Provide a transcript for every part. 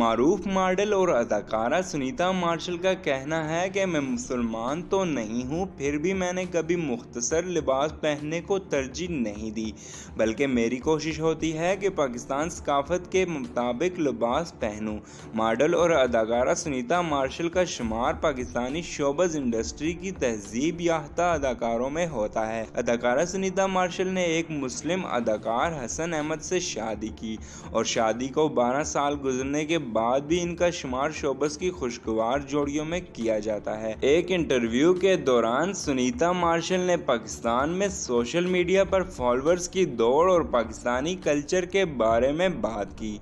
معروف ماڈل اور اداکارہ سنیتا مارشل کا کہنا ہے کہ میں مسلمان تو نہیں ہوں، پھر بھی میں نے کبھی مختصر لباس پہننے کو ترجیح نہیں دی، بلکہ میری کوشش ہوتی ہے کہ پاکستان ثقافت کے مطابق لباس پہنوں۔ ماڈل اور اداکارہ سنیتا مارشل کا شمار پاکستانی شوبز انڈسٹری کی تہذیب یافتہ اداکاروں میں ہوتا ہے۔ اداکارہ سنیتا مارشل نے ایک مسلم اداکار حسن احمد سے شادی کی اور شادی کو 12 سال گزرنے کے بعد بھی ان کا شمار شوبز کی خوشگوار جوڑیوں میں کیا جاتا ہے۔ ایک انٹرویو کے دوران سنیتا مارشل نے پاکستان میں سوشل میڈیا پر فالوورز کی دوڑ اور پاکستانی کلچر کے بارے میں بات کی۔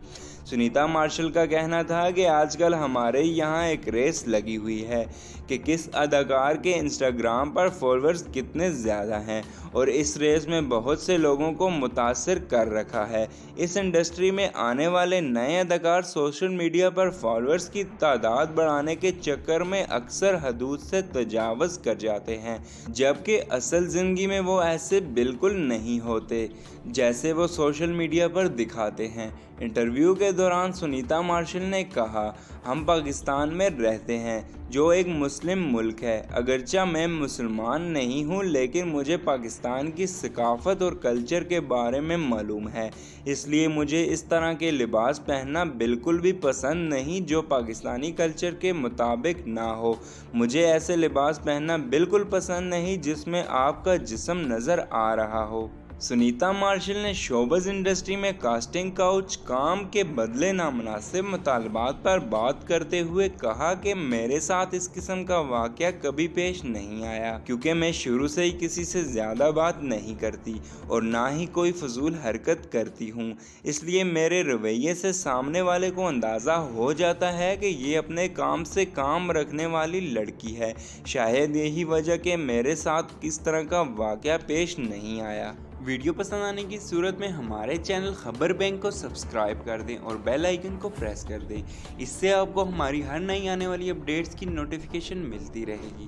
سنیتا مارشل کا کہنا تھا کہ آج کل ہمارے یہاں ایک ریس لگی ہوئی ہے کہ کس اداکار کے انسٹاگرام پر فالوورز کتنے زیادہ ہیں، اور اس ریس میں بہت سے لوگوں کو متاثر کر رکھا ہے۔ اس انڈسٹری میں آنے والے نئے اداکار سوشل میڈیا پر فالوورز کی تعداد بڑھانے کے چکر میں اکثر حدود سے تجاوز کر جاتے ہیں، جبکہ اصل زندگی میں وہ ایسے بالکل نہیں ہوتے جیسے وہ سوشل میڈیا پر دکھاتے ہیں۔ انٹرویو کے دوران سنیتا مارشل نے کہا، ہم پاکستان میں رہتے ہیں جو ایک مسلم ملک ہے۔ اگرچہ میں مسلمان نہیں ہوں، لیکن مجھے پاکستان کی ثقافت اور کلچر کے بارے میں معلوم ہے، اس لیے مجھے اس طرح کے لباس پہننا بالکل بھی پسند نہیں جو پاکستانی کلچر کے مطابق نہ ہو۔ مجھے ایسے لباس پہننا بالکل پسند نہیں جس میں آپ کا جسم نظر آ رہا ہو۔ سنیتا مارشل نے شوبز انڈسٹری میں کاسٹنگ کاؤچ کام کے بدلے نامناسب مطالبات پر بات کرتے ہوئے کہا کہ میرے ساتھ اس قسم کا واقعہ کبھی پیش نہیں آیا، کیونکہ میں شروع سے ہی کسی سے زیادہ بات نہیں کرتی اور نہ ہی کوئی فضول حرکت کرتی ہوں، اس لیے میرے رویے سے سامنے والے کو اندازہ ہو جاتا ہے کہ یہ اپنے کام سے کام رکھنے والی لڑکی ہے۔ شاید یہی وجہ کہ میرے ساتھ کس طرح کا واقعہ پیش نہیں آیا۔ ویڈیو پسند آنے کی صورت میں ہمارے چینل خبر بینک کو سبسکرائب کر دیں اور بیل آئیکن کو پریس کر دیں، اس سے آپ کو ہماری ہر نئی آنے والی اپڈیٹس کی نوٹیفیکیشن ملتی رہے گی۔